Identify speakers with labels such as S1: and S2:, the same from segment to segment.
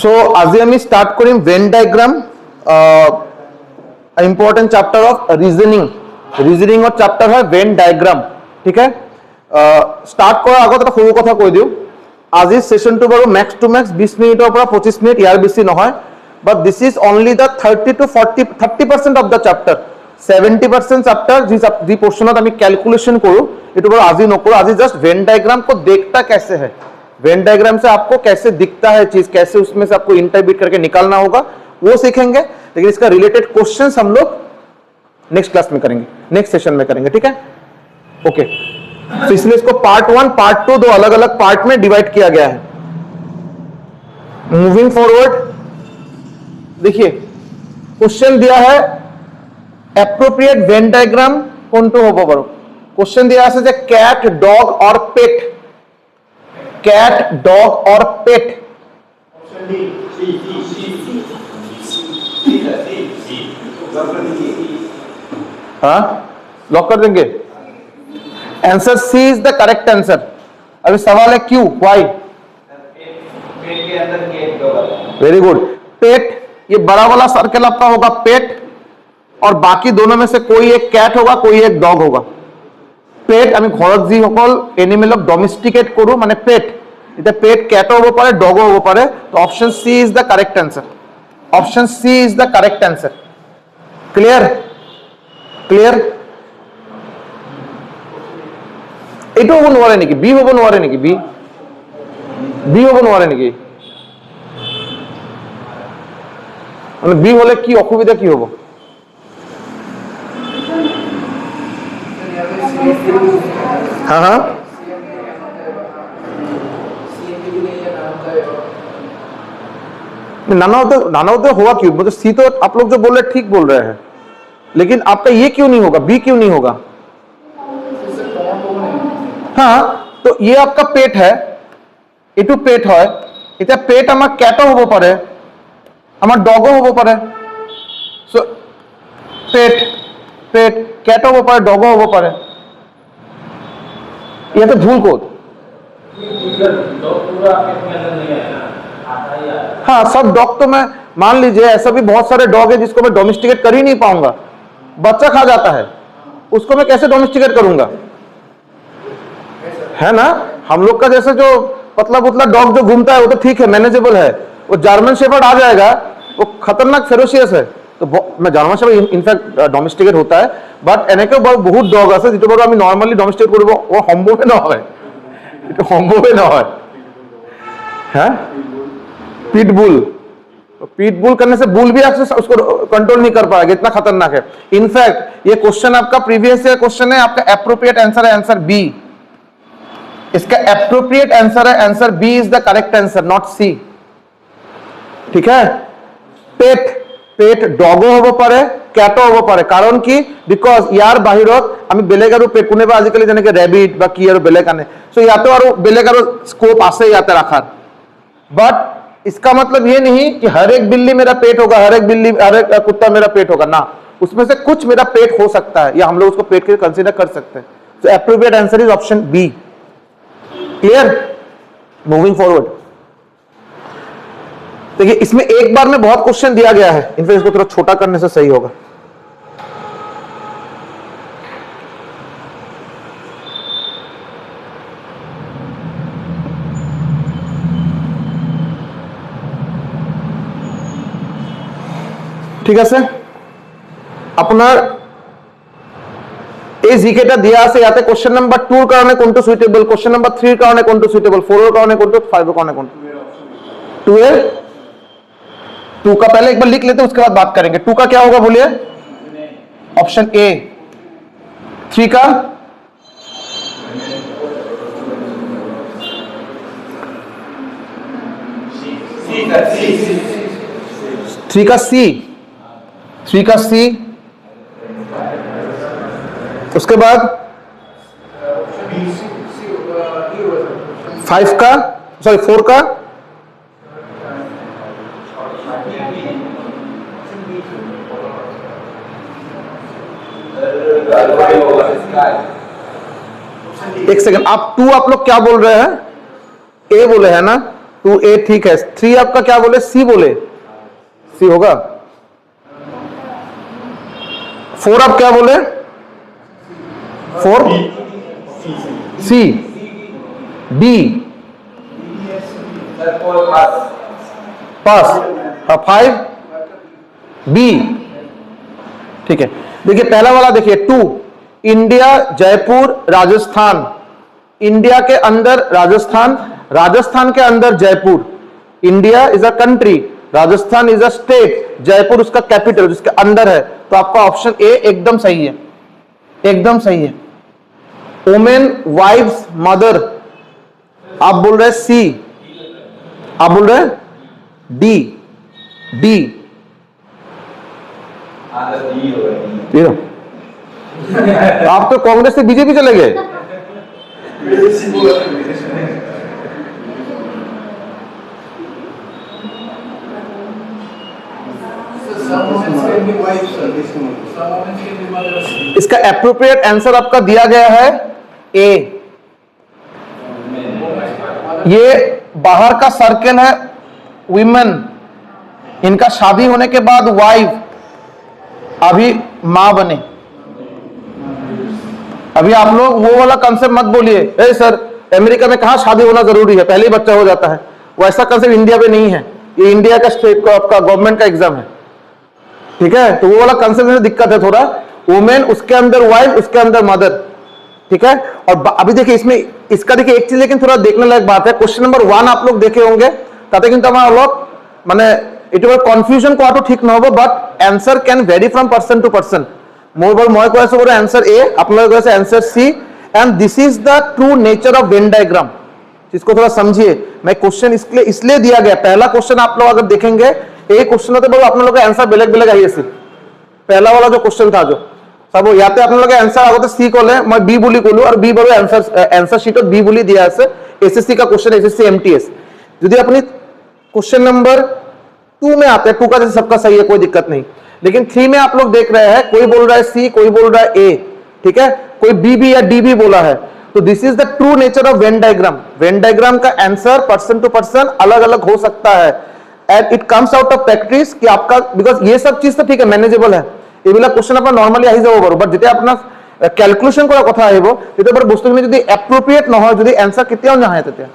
S1: So আজি আমি start Karim Venn diagram, important chapter of reasoning or chapter হয় Venn diagram. ঠিক আছে, স্টার্ট করার আগত এটা সৰু কথা কৈ দিওঁ, আজিৰ সেশনটো বাৰু ম্যাক্স টু ম্যাক্স 20 মিনিটৰ পৰা 25 মিনিট, ইয়াৰ বেছি নহয়। But this is only the 30 to 40% of the chapter. 70% chapter जी पोर्शनत আমি कैलकुलेशन करूँ, ये बार आज ही नकरो। आज जस्ट वेन डायग्राम को देखता कैसे है, वेन डायग्राम से आपको कैसे दिखता है चीज, कैसे उसमें से आपको इंटरबिट करके निकालना होगा वो सीखेंगे। लेकिन इसका रिलेटेड क्वेश्चंस हम लोग नेक्स्ट क्लास में करेंगे, नेक्स्ट सेशन में करेंगे। ठीक है, ओके। तो इसलिए इसको पार्ट 1 पार्ट 2 दो अलग अलग पार्ट में डिवाइड किया गया है। मूविंग फॉरवर्ड, देखिए क्वेश्चन दिया है एप्रोप्रिएट वेन डायग्राम কোনটো হ'ব বাৰু। क्वेश्चन दिया আছে যে कैट डॉग और पेट, कैट डॉग और पेट। हाँ, लॉक कर देंगे। Answer C is the correct answer. अभी सवाल है क्यों, व्हाई। Very good. पेट, ये बड़ा वाला सर्कल आपका होगा पेट, और बाकी दोनों में से कोई एक कैट होगा, कोई एक डॉग होगा। पेट আমি ঘৰত যি সকল এনিমেলক ডমেস্টিকেট কৰো মানে পেট, এটা পেট ক্যাটও হ'ব পাৰে ডগও হ'ব পাৰে। তো option C is the correct answer, option C is the correct answer. Clear, clear. এইটো হ'ব নোৱাৰে নেকি, বি হ'ব নোৱাৰে নেকি, বি হ'ব নোৱাৰে নেকি, মানে বি হলে কি অসুবিধা কি হ'ব। हाँ हाँ, नाना हुआ क्यों, मतलब सी तो आप लोग जो बोल रहे ठीक बोल रहे हैं, लेकिन आपका ये क्यों नहीं होगा, बी क्यों नहीं होगा। हाँ, तो ये आपका पेट है, एटू पेट है, इतना पेट आमार कैटो होबो पारे, आमार डगो होबो पारे। सो पेट पेट कैटो होबो पारे, डगो होबो पारे। यह तो भूल कोड। हाँ, सब डॉग तो मैं मान लीजिए, ऐसा भी बहुत सारे डॉग है जिसको मैं डोमेस्टिकेट कर ही नहीं पाऊंगा, बच्चा खा जाता है, उसको मैं कैसे डोमेस्टिकेट करूंगा, है ना। हम लोग का जैसे जो पतला पुतला डॉग जो घूमता है वो तो ठीक है, मैनेजेबल है। वो जर्मन शेफर्ड आ जाएगा, वो खतरनाक फेरोशियस है, तो मैं जर्मन शेफर्ड इनफैक्ट डोमेस्टिकेट होता है। बाट এনেকে बहुत डॉग আছে যেটো বাৰু আমি নরমালি ডোমেস্টিকেট কৰিব ও সম্ভৱে নহয়, এটা সম্ভৱে নহয়। हैं, पिटबुल, पिटबुल करने से बुल भी आपसे उसको कंट्रोल नहीं कर पाएगा, इतना खतरनाक है। इनफैक्ट ये क्वेश्चन आपका प्रीवियस ईयर क्वेश्चन है, आपका एप्रोप्रिएट आंसर है आंसर बी। इसका एप्रोप्रिएट आंसर है answer B is the correct answer, not C. ठीक है, पेट पेट डगो হ'ব পাৰে, कैटो হ'ব পাৰে। कारण কি, বিকজ ইয়াৰ বাহিৰত আমি বেলেগ আৰু পেট কোনেবা আজিকালি যেনেকে ৰেবিট বা কি আৰু বেলেগ আনে, সো ইয়াতো আৰু বেলেগ আৰু স্কোপ আছে ইয়াতে ৰাখাৰ। बट इसका मतलब ये नहीं कि हर एक बिल्ली मेरा पेट होगा, हर एक बिल्ली हर एक कुत्ता मेरा पेट होगा ना, उसमें से कुछ मेरा पेट हो सकता है, या हम लोग उसको पेट के कंसीडर कर सकते हैं। So appropriate answer is option B. Clear, moving forward. देखिए इसमें एक बार में बहुत क्वेश्चन दिया गया है, इनफैक्ट इसको थोड़ा छोटा करने से सही होगा। ঠিক আছে, আপনার এই জিকেটা দিয়া আছে, ইয়াতে কোশ্চেন নাম্বার 2 এর কারণে কোনটো সুইটেবল, কোশ্চেন নাম্বার 3 এর কারণে কোনটো সুইটেবল, 4 এর কারণে কোনটো, 5 এর কারণে কোনটো। 2 है, 2 का पहले एक बार लिख लेते हैं, उसके बाद बात करेंगे। 2 का क्या होगा बोलिए, ऑप्शन ए। 3 का 3 का सी, 3 का सी। उसके बाद 5 का, सॉरी 4 का एक सेकंड, आप 2 आप लोग क्या बोल रहे हैं, ए बोले हैं ना, 2 A ठीक है। 3 आपका क्या बोले, सी बोले, सी होगा। 4 आप क्या बोले, 4 सी, डी पास, 5 बी, ठीक है। देखिए पहला वाला देखिए 2, इंडिया जयपुर राजस्थान, इंडिया के अंदर राजस्थान, राजस्थान के अंदर Jaipur. India is a country, Rajasthan is a state, Jaipur उसका कैपिटल जिसके अंदर है। तो आपका ऑप्शन ए एकदम सही है, एकदम सही है। वुमेन, वाइफ्स, मदर, आप बोल रहे सी, आप बोल रहे डी, डी आप तो कांग्रेस से बीजेपी चले गए। इसका एप्रोप्रिएट आंसर आपका दिया गया है ए। ये बाहर का सर्कल है विमेन, इनका शादी होने के बाद वाइफ, अभी मां बने। अभी आप लोग वो वाला कंसेप्ट मत बोलिए, ए सर अमेरिका में कहां शादी होना जरूरी है, पहले ही बच्चा हो जाता है। वैसा कंसेप्ट इंडिया में नहीं है, ये इंडिया का स्टेट का आपका गवर्नमेंट का एग्जाम है, ठीक है। तो वो वाला कंसेप्ट में दिक्कत है थोड़ा, वुमेन उसके अंदर वाइफ उसके अंदर मदर, ठीक है। और अभी देखिए इसमें इसका देखिए एक चीज लेकिन थोड़ा देखने लायक बात है, क्वेश्चन नंबर 1 आप लोग देखे होंगे ताते কিন্তু আমার লোক মানে এটা কনফিউশন কোয়াটো ঠিক নহব, but answer can vary from person to person. मोर मैं কৈ আছো বড় आंसर ए, আপনারা কৈ আছে answer C, and this is the true nature of Venn diagram. इसको थोड़ा समझिए, मैं क्वेश्चन इसलिए दिया गया, पहला क्वेश्चन आप लोग अगर देखेंगे एक क्वेश्चन होते बड़ो अपने लोग का आंसर बेलेग बेलेग आई है। पहला वाला जो क्वेश्चन था जो सब याते अपने लोग आंसर आगोते सी कोले मैं बी बोली कोलू और बी बड़ो आंसर शीट बी बोली दिया है एसएससी का क्वेश्चन, एसएससी एमटीएस। यदि अपनी क्वेश्चन नंबर 2 में आते हैं, 2 का जैसे सबका सही है कोई दिक्कत नहीं, लेकिन 3 में आप लोग देख रहे हैं कोई बोल रहा है सी, कोई बोल रहा है ए, ठीक है, कोई बी भी या डी भी बोला है। तो this is the true nature of Venn diagram. Venn diagram का आंसर पर्सन टू पर्सन अलग अलग हो सकता है, and it comes out of practice कि आपका, बिकॉज ये सब चीज तो ठीक है मैनेजेबल है, এইবিলাক কোশ্চেন আপনার নরমালি আহি যাব পারো, বাট যেটা আপনার ক্যালকুলেশন করার কথা আহিব তেতিয়া বাৰ বস্তুখিনি যদি এপ্ৰোপ্ৰিয়েট নহয়, যদি এনসার কেতিয়াও নাহে, তেতিয়া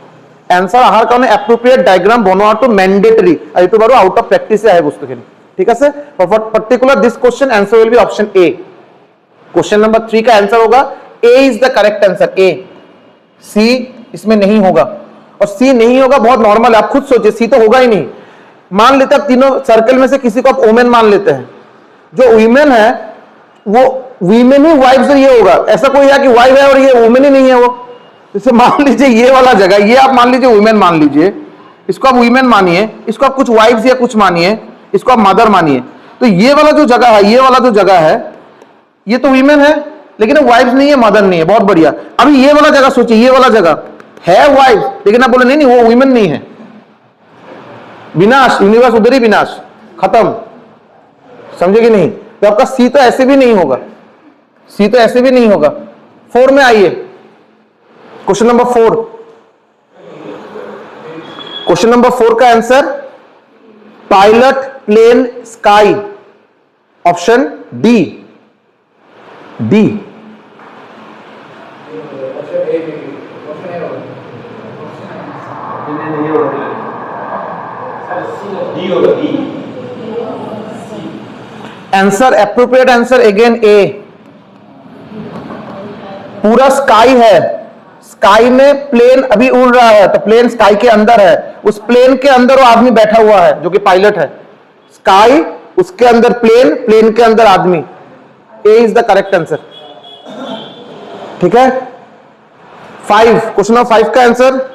S1: এনসার আহাৰ কাৰণে এপ্ৰোপ্ৰিয়েট ডায়াগ্ৰাম বনোৱাটো ম্যান্ডেটৰি, আৰু এইটো বাৰু আউট অফ প্ৰেক্টিসে আহে বস্তুখিনি, ঠিক আছে। For particular this question answer will be option A. Question number 3 का आंसर होगा ए इज द करेक्ट आंसर, ए। सी इसमें नहीं होगा, और सी नहीं होगा बहुत नॉर्मल है, आप खुद सोचिए सी तो होगा ही नहीं। मान लेते हैं तीनों सर्कल में से किसी को आप वुमेन मान लेते हैं, जो वीमेन है वो वीमेन ही वाइफ से ये होगा, ऐसा कोई है कि वाइफ है और ये वुमेन ही नहीं है वो। जैसे मान लीजिए ये वाला जगह, ये आप मान लीजिए वुमेन मान लीजिए, इसको आप वीमेन मानिए, इसको आप कुछ वाइफ्स या कुछ मानिए, इसको आप मदर मानिए। तो ये वाला जो जगह है, ये वाला जो जगह है, ये तो वीमेन है लेकिन वाइफ नहीं है, मदर नहीं है, बहुत बढ़िया। अभी ये वाला जगह सोचिए, ये वाला जगह है वाइफ, लेकिन आप बोले नहीं नहीं वो वीमेन नहीं है, विनाश, यूनिवर्स उधर ही विनाश, खत्म, समझे कि नहीं। तो आपका सी तो ऐसे भी नहीं होगा, सी तो ऐसे भी नहीं होगा। 4 में आइए, क्वेश्चन नंबर 4, क्वेश्चन नंबर 4 का answer pilot plane sky, option D, D. Answer appropriate answer again A. पूरा स्काई है, स्काई में प्लेन अभी उड़ रहा है, तो प्लेन स्काई के अंदर है, उस प्लेन के अंदर वो आदमी बैठा हुआ है जो कि पायलट है। स्काई, उसके अंदर प्लेन, प्लेन के अंदर आदमी, A is the correct answer, ठीक है। 5, क्वेश्चन नंबर 5 का answer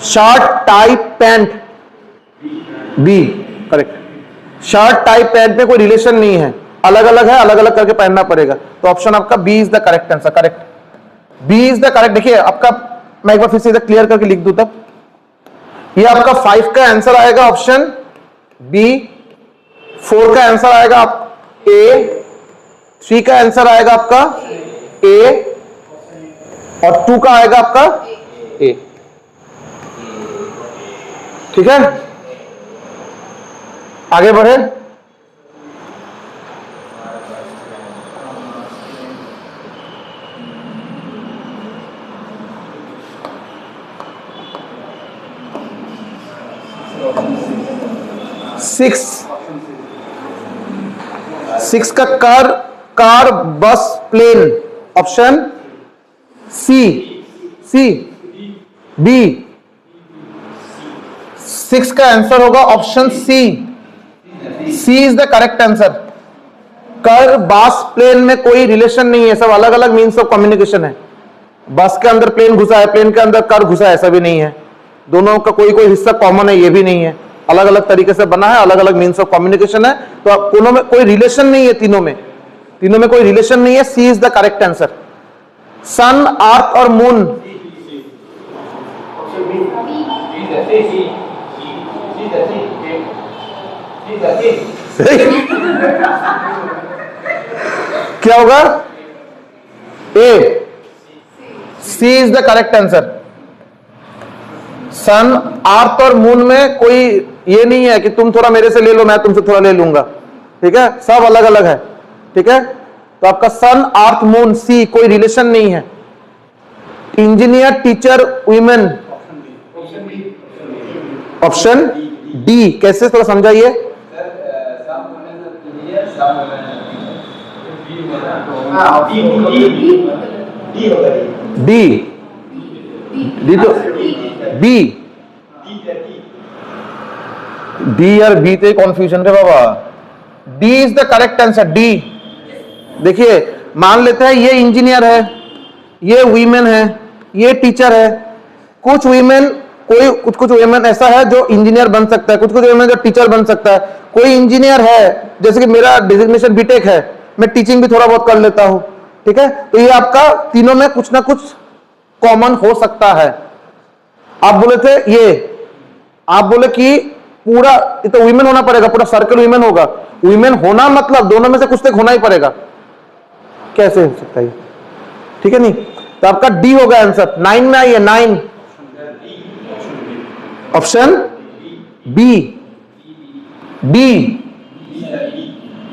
S1: shirt tie pant, B correct. Shirt tie pant में कोई रिलेशन नहीं है, अलग अलग है, अलग अलग करके पहनना पड़ेगा। तो ऑप्शन आपका B is the correct answer, correct, B is the correct. देखिए आपका, मैं एक बार फिर से इधर क्लियर करके लिख दूं, तब ये आपका 5 का आंसर आएगा ऑप्शन बी, 4 का आंसर आएगा आप ए, 3 का आंसर आएगा आपका ए, और 2 का आएगा आपका ए। ठीक है, आगे बढ़े। सिक्स का car bus plane, option C B. 6 का आंसर होगा option C is the correct answer. कर बस प्लेन में कोई रिलेशन नहीं है, सब अलग अलग मीन्स ऑफ कम्युनिकेशन है। बस के अंदर प्लेन घुसा है, प्लेन के अंदर कार घुसा है, ऐसा भी नहीं है। दोनों का कोई हिस्सा कॉमन है, ये भी नहीं है। अलग अलग तरीके से बना है, अलग अलग मीन्स ऑफ कम्युनिकेशन है। तो आप दोनों में कोई रिलेशन नहीं है, तीनों में कोई रिलेशन नहीं है। C is the correct answer. सन, अर्थ और मून, क्या होगा? ए, सी इज द करेक्ट आंसर। सन, अर्थ और मून में कोई ये नहीं है कि तुम थोड़ा मेरे से ले लो, मैं तुमसे थोड़ा ले लूंगा। ठीक है, सब अलग अलग है। ठीक है, तो आपका सन, अर्थ, मून, सी, कोई रिलेशन नहीं है। Engineer, teacher, women, option D. कैसे, थोड़ा समझाइए। डी तो बी, डी और बी तो कॉन्फ्यूजन है बाबा। D is the correct answer, D. देखिए, मान लेते हैं ये इंजीनियर है, ये वीमेन है, ये टीचर है। कुछ वीमेन, कुछ वीमेन ऐसा है जो इंजीनियर बन सकता है, कुछ वीमेन जो टीचर बन सकता है। कोई इंजीनियर है, जैसे कि मेरा डिजिग्नेशन बीटेक है, मैं टीचिंग भी थोड़ा बहुत कर लेता हूं। ठीक है, तो ये आपका तीनों में कुछ ना कुछ कॉमन हो सकता है। आप बोले थे ये, आप बोले कि पूरा तो वीमेन होना पड़ेगा, पूरा सर्कल वीमेन होगा। वीमेन होना मतलब दोनों में से कुछ तक होना ही पड़ेगा। कैसे हो सकता है? ठीक है, नहीं तो आपका डी होगा आंसर। 9 में आइए, 9, option B,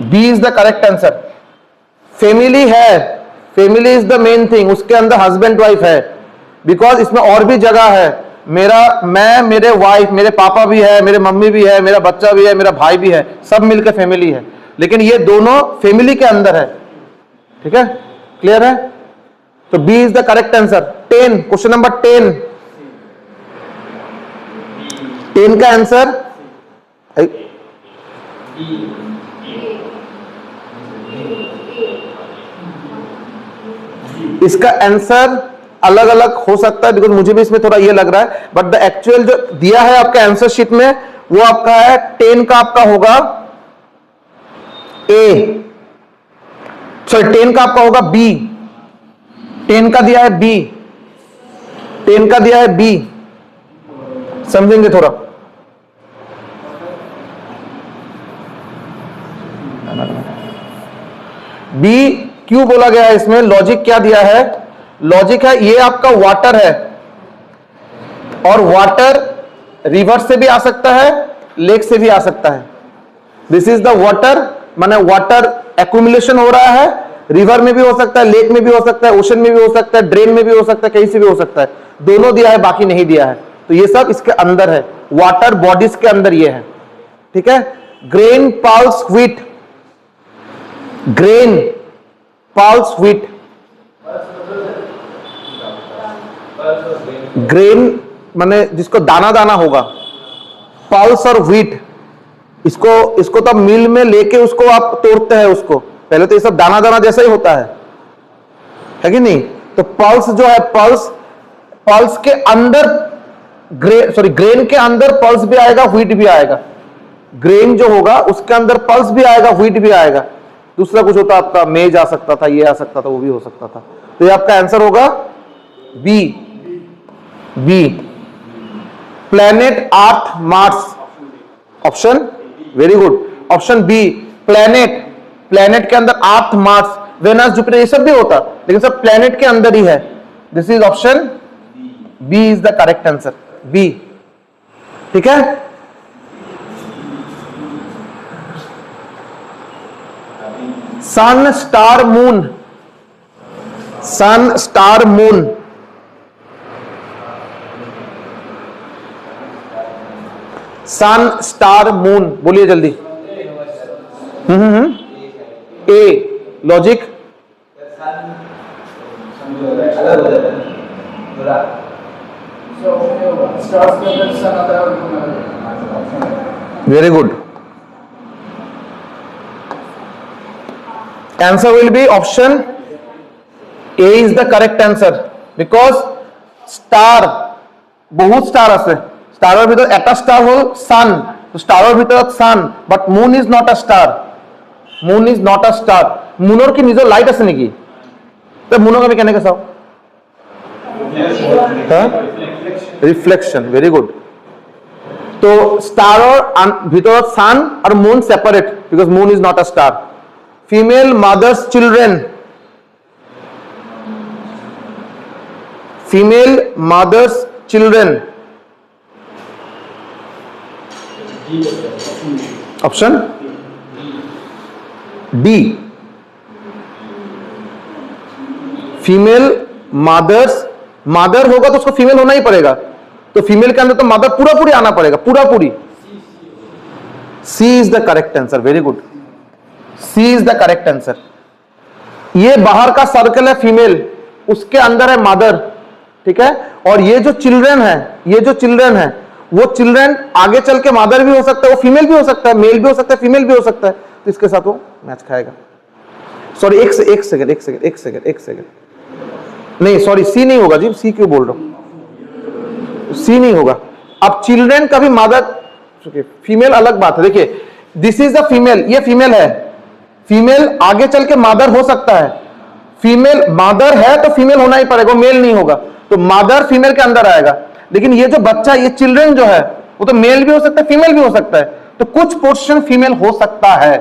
S1: D is the correct answer. Family है, family is the main thing, उसके अंदर हस्बैंड वाइफ है। बिकॉज इसमें और भी जगह है। मैं, मेरे वाइफ, मेरे पापा भी है, मेरे मम्मी भी है, मेरा बच्चा भी है, मेरा भाई भी है, सब मिलकर फैमिली है। लेकिन ये दोनों फैमिली के अंदर है। ठीक है, क्लियर है? तो B is the correct answer. 10, question number 10 का आंसर इसका आंसर अलग अलग हो सकता है, बिकॉज मुझे भी इसमें थोड़ा ये लग रहा है, बट द एक्चुअल जो दिया है आपके आंसर शीट में वो आपका है 10 का आपका होगा ए, सॉरी 10 का आपका होगा बी। 10 का दिया है बी, 10 का दिया है बी। समझेंगे थोड़ा। बी क्यों बोला गया है इसमें? लॉजिक क्या दिया है? लॉजिक है ये आपका वाटर है, और वाटर रिवर से भी आ सकता है, लेक से भी आ सकता है। दिस इज द वाटर, माने वाटर एक्यूमुलेशन हो रहा है। रिवर में भी हो सकता है, लेक में भी हो सकता है, ओशन में भी हो सकता है, ड्रेन में भी हो सकता है, कहीं से भी हो सकता है। दोनों दिया है, बाकी नहीं दिया है। तो ये सब इसके अंदर है, वाटर बॉडीज के अंदर ये है। ठीक है, grain, pulse, wheat, grain, pulse, wheat. Grain माने जिसको दाना दाना होगा, पल्स और व्हीट, इसको तो मिल में लेके उसको आप तोड़ते हैं उसको, पहले तो ये सब दाना दाना जैसा ही होता है कि नहीं? तो पल्स जो है, पल्स के अंदर ग्रेन के अंदर पल्स भी आएगा, व्हीट भी आएगा। ग्रेन जो होगा उसके अंदर पल्स भी आएगा, व्हीट भी आएगा। दूसरा कुछ होता आपका मेज आ सकता था, ये आ सकता था, वो भी हो सकता था। तो ये आपका आंसर होगा B, B. Planet, Earth, Mars, option very good, option B planet. Planet के अंदर अर्थ, मार्स, वेनस, जुपिटर ये सब भी होता, लेकिन सब प्लैनेट के अंदर ही है। This is option B is the correct answer, B. ठीक है, sun star moon, sun star moon, sun star moon, बोलिए जल्दी। A logic, very good, answer will be option A is the correct answer because star বহুত star আছে, স্টারের ভিতর একটা star হল সান, স্টারের ভিতর sun, but moon is not a star, moon is not a star. মুনের কি নিজের লাইট আছে নাকি? তো মুনক আমি কেনেকে চাও? হ্যাঁ, রিফ্লেকশন, ভেরি গুড। তো স্টারের ভিতৰত সান আর moon separate because moon is not a star. Female mothers children, female mothers children, option D, female mothers, mother होगा तो उसको फीमेल होना ही पड़ेगा, तो फीमेल के अंदर तो मदर पूरा पूरी आना पड़ेगा, पूरा पूरी। C is the correct answer, very good, C is the correct answer. ये बाहर का सर्कल है फीमेल, उसके अंदर है मदर, ठीक है, और ये जो चिल्ड्रन है, ये जो चिल्ड्रन है वो चिल्ड्रन आगे चल के मदर भी हो सकता है, वो फीमेल भी हो सकता है, मेल भी हो सकता है, फीमेल भी हो सकता है, तो इसके साथ वो मैच खाएगा। सॉरी एक सेकंड, नहीं सॉरी सी नहीं होगा जी, सी क्यों बोल रहा हूं, सी नहीं होगा। अब चिल्ड्रन का भी मदर फीमेल अलग बात है, देखिए दिस इज द फीमेल, ये फीमेल है, फीमेल आगे चल के मदर हो सकता है, फीमेल मदर है तो फीमेल होना ही पड़ेगा, मेल नहीं होगा, तो मदर फीमेल के अंदर आएगा। लेकिन ये जो बच्चा, ये चिल्ड्रन जो है वो तो मेल भी हो सकता है, फीमेल भी हो सकता है, तो कुछ पोर्शन फीमेल हो सकता है,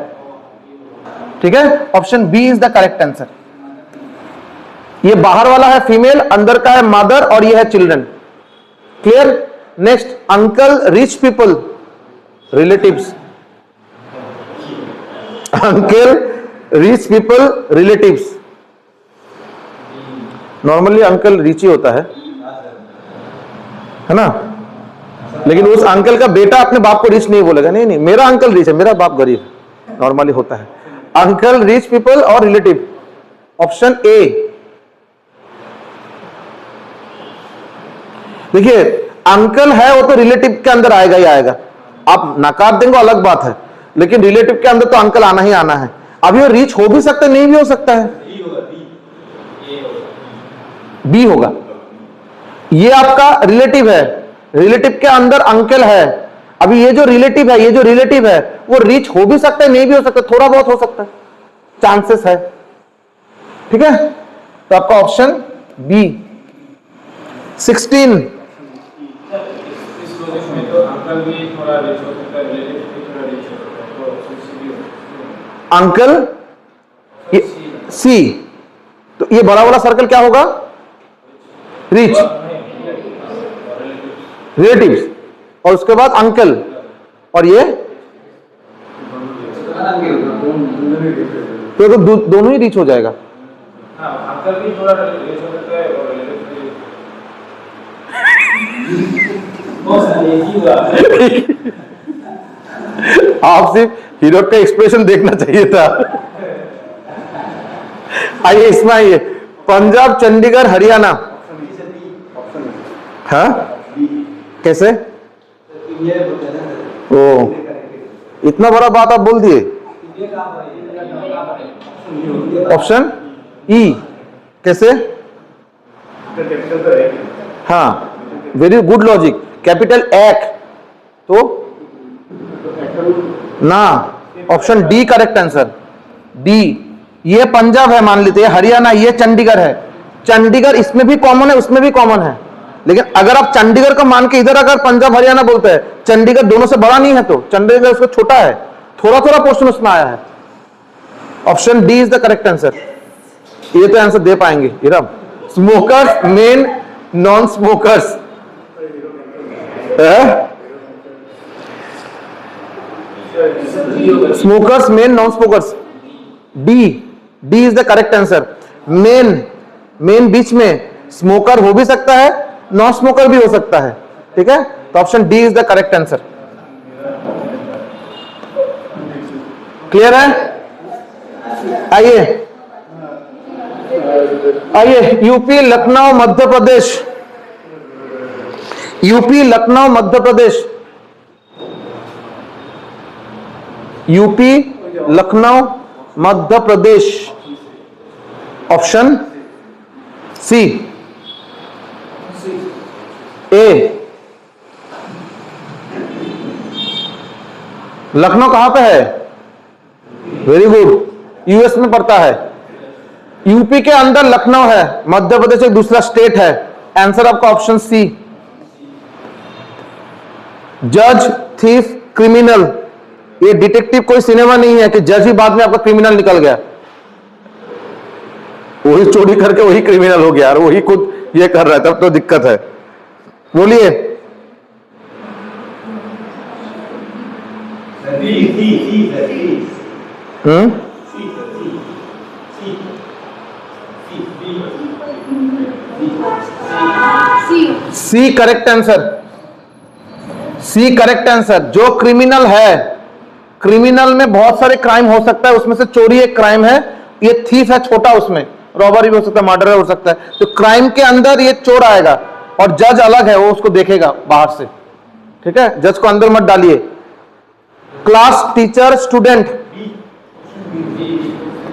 S1: ठीक है। Option B is the correct answer. ये बाहर वाला है फीमेल, अंदर का है मदर, और ये है children. Clear. Next, uncle rich people, relatives, uncle rich people relatives, normally uncle rich ही होता है ना, लेकिन उस अंकल का बेटा अपने बाप को रिच नहीं बोलेगा, नहीं नहीं मेरा अंकल रिच है, मेरा बाप गरीब, नॉर्मली होता है। अंकल रिच पीपल और रिलेटिव, ऑप्शन ए। देखिए अंकल है वो तो रिलेटिव के अंदर आएगा ही आएगा, आप नकार देंगे अलग बात है, लेकिन रिलेटिव के अंदर तो अंकल आना ही आना है। अभी वो रिच हो भी सकता है, नहीं भी हो सकता है, बी होगा। ये आपका रिलेटिव है, रिलेटिव के अंदर अंकल है, अभी ये जो रिलेटिव है, ये जो रिलेटिव है वो रिच हो भी सकता है, नहीं भी हो सकता, थोड़ा बहुत हो सकता है, चांसेस है, ठीक है। तो आपका ऑप्शन बी 16। अंकल सी, तो ये बड़ा वाला सर्कल क्या होगा, रिच, रिलेटिव्स, और उसके बाद अंकल, और ये तो दोनों ही रिच हो जाएगा। अंकल भी थोड़ा रिच हो सकता है और आप सिर्फ हीरो का एक्सप्रेशन देखना चाहिए था। आइए इसमें आइए, पंजाब, चंडीगढ़, हरियाणा, हाँ कैसे? ओ इतना बड़ा बात आप बोल दिए। ऑप्शन ई, कैसे? हाँ वेरी गुड लॉजिक, कैपिटल एक तो ना, option D correct answer, D. ये पंजाब है मान लेते हैं, हरियाणा, ये चंडीगढ़ है, चंडीगढ़ इसमें भी कॉमन है उसमें भी कॉमन है, लेकिन अगर आप चंडीगढ़ को मान के इधर अगर पंजाब हरियाणा बोलते हैं, चंडीगढ़ दोनों से बड़ा नहीं है, तो चंडीगढ़ उसका छोटा है, थोड़ा थोड़ा पोर्शन उसमें आया है। Option D is the correct answer. ये तो आंसर दे पाएंगे Iram. Smokers, main, non smokers, smokers, main, non smokers, D, D is the correct answer. Main, main beach में, स्मोकर हो भी सकता है, नॉन स्मोकर भी हो सकता है, ठीक है, तो option D is the correct answer. Clear है? आइए आइए, UP, Lucknow, Madhya Pradesh, UP, Lucknow, Madhya Pradesh, UP, Lucknow, Madhya Pradesh, option C, ए। लखनऊ कहां पे है? वेरी गुड, यूएस में पड़ता है। यूपी के अंदर लखनऊ है, मध्य प्रदेश एक दूसरा स्टेट है। आंसर आपका ऑप्शन सी। जज, थीफ, क्रिमिनल, ये डिटेक्टिव कोई सिनेमा नहीं है कि जज ही बाद में आपका क्रिमिनल निकल गया, वही चोरी करके वही क्रिमिनल हो गया और वही खुद ये कर रहा है, तब तो दिक्कत है। बोलिए। C correct answer, C correct answer. जो क्रिमिनल है, क्रिमिनल में बहुत सारे क्राइम हो सकता है, उसमें से चोरी एक क्राइम है, ये थीफ है छोटा, उसमें रॉबरी भी हो सकता है, मर्डर हो सकता है, तो क्राइम के अंदर ये चोर आएगा और जज अलग है, वो उसको देखेगा बाहर से, ठीक है, जज को अंदर मत डालिए। Class, teacher, student,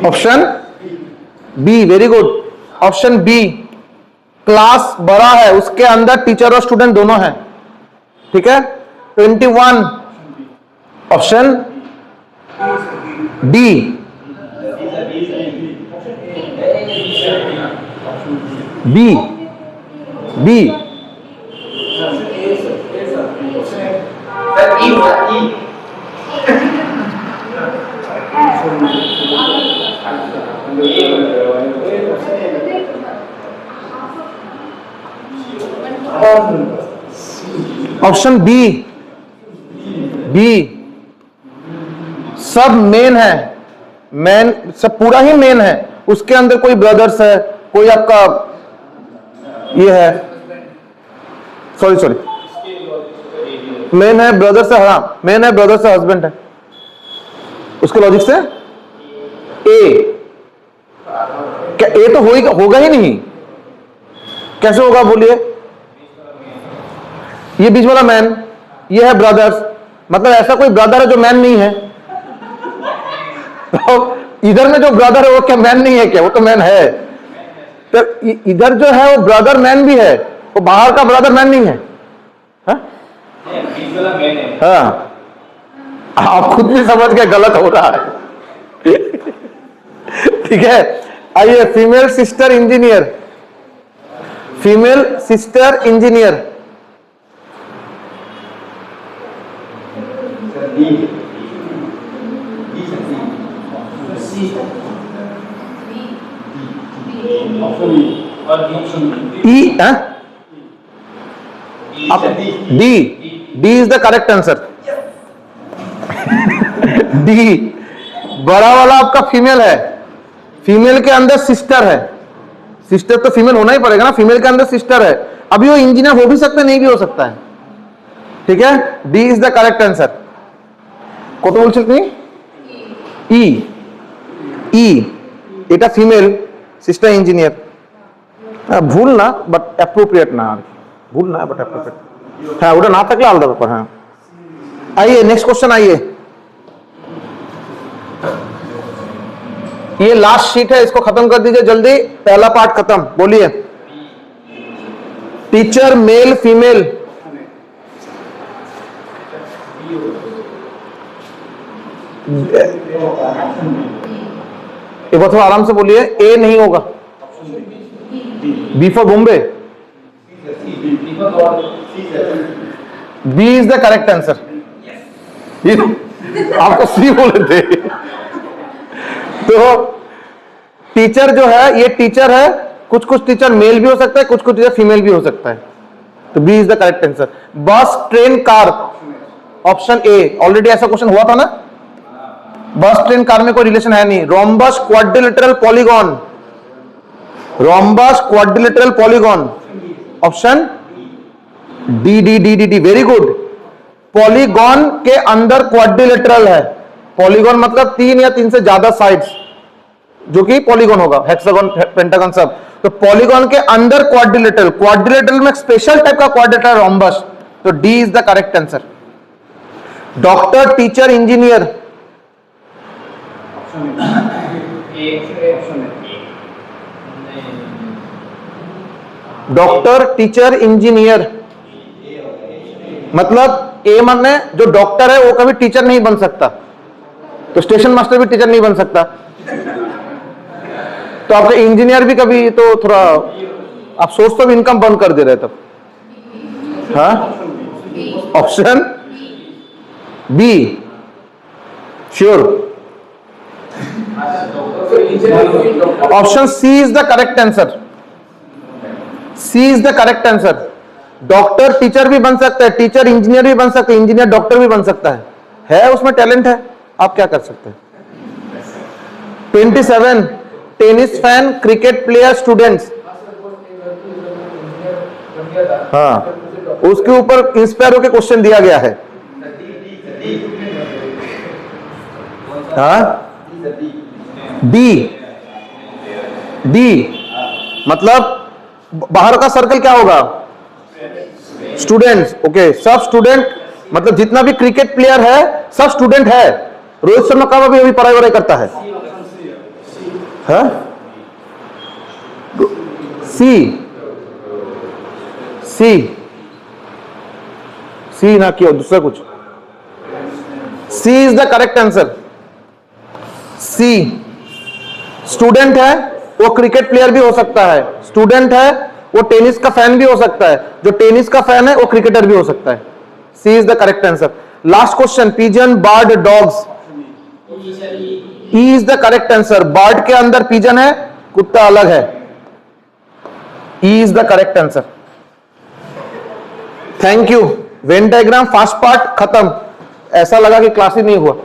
S1: option B, very good, option B. Class बड़ा है, उसके अंदर टीचर और स्टूडेंट दोनों हैं, ठीक है। 21, option D, B, B, option B, B. सब मेन है, मेन सब पूरा ही मेन है, उसके अंदर कोई ब्रदर्स है, कोई आपका ये है, सॉरी मेन है, ब्रदर्स है, हाँ मेन है, ब्रदर्स है, हस्बैंड है, उसके लॉजिक से ए। क्या ए तो होगा ही नहीं, कैसे होगा बोलिए? ये बीच वाला मैन, ये है ब्रदर्स, मतलब ऐसा कोई ब्रदर है जो मैन नहीं है, तो इधर में जो ब्रदर है वो क्या मैन नहीं है क्या? वो तो मैन है। तो इधर जो है वो ब्रदर मैन भी है, वो बाहर का ब्रदर मैन नहीं है, हाँ आप खुद भी समझ के गलत हो रहा है ठीक है। आइए, female sister engineer, female sister engineer, D, D is the correct answer. D, बड़ा वाला आपका फीमेल है, फीमेल के अंदर सिस्टर है, सिस्टर तो फीमेल होना ही पड़ेगा ना, फीमेल के अंदर सिस्टर है, अभी वो इंजीनियर हो भी सकता है, नहीं भी हो सकता है, ठीक है। D is the correct answer. কত বলছেন তুমি? ই, ই এটা ফিমেল সিস্টার ইঞ্জিনিয়ার, ভুল না বাট অ্যাপ্রোপ্রিয়েট না, আর ভুল না বাট অ্যাপ্রোপ্রিয়েট, হ্যাঁ ওটা না থাকলে আলাদা ব্যাপার। হ্যাঁ आइए नेक्स्ट क्वेश्चन, आइए ये लास्ट शीट है, इसको खत्म कर दीजिए जल्दी, पहला पार्ट खत्म। बोलिए। टीचर मेल फीमेल, एक बार थोड़ा आराम से बोलिए, ए नहीं होगा, B for Bombay, B is the correct answer. आपको सी बोले थे तो टीचर जो है ये टीचर है, कुछ कुछ टीचर मेल भी हो सकता है, कुछ कुछ टीचर फीमेल भी हो सकता है, तो B is the correct answer. Bus, train, car, option A, already ऐसा क्वेश्चन हुआ था ना, बस ट्रेन कार में कोई रिलेशन है नहीं। Rhombus quadrilateral polygon, rhombus quadrilateral polygon, option D D D D D, very good. Polygon के अंदर क्वाड्रिलेटरल है, पॉलीगॉन मतलब 3 या 3 से ज्यादा साइड्स जो कि पॉलीगॉन होगा, हेक्सागन, पेंटागन सब। तो पॉलीगॉन के अंदर क्वाड्रिलेटरल, क्वाड्रिलेटरल में एक स्पेशल टाइप का क्वाड्रिलेटरल रोम्बस, तो D is the correct answer. Doctor, teacher, engineer, doctor, teacher, engineer, मतलब ए माने जो डॉक्टर है वो कभी टीचर नहीं बन सकता, तो स्टेशन मास्टर भी टीचर नहीं बन सकता, तो आपका इंजीनियर भी कभी, तो थोड़ा आप सोच तो भी इनकम बंद कर दे रहे तब। हाँ, option B, sure, option C is the correct answer, C is the correct answer. Doctor teacher भी बन सकता है, टीचर इंजीनियर भी बन सकता है, इंजीनियर डॉक्टर भी बन सकता है उसमें टैलेंट है, आप क्या कर सकते हैं। 27 tennis fan, cricket player, students, हाँ उसके ऊपर इंस्पायर होकर क्वेश्चन दिया गया है। हाँ, डी, डी मतलब बाहर का सर्कल क्या होगा, स्टूडेंट्स, ओके, सब स्टूडेंट, मतलब जितना भी क्रिकेट प्लेयर है सब स्टूडेंट है। रोहित शर्मा का भी अभी पढ़ाई वढ़ाई करता है। सी, सी, सी ना क्यों, दूसरा कुछ, C is the correct answer. C, student है वो क्रिकेट प्लेयर भी हो सकता है, स्टूडेंट है वो टेनिस का फैन भी हो सकता है, जो टेनिस का फैन है वो क्रिकेटर भी हो सकता है। C is the correct answer. Last question, pigeon, bird, dogs, E is the correct answer. Bird के अंदर पिजन है, कुत्ता अलग है, E is the correct answer. Thank you. Venn diagram first part खत्म। ऐसा लगा कि क्लास ही नहीं हुआ।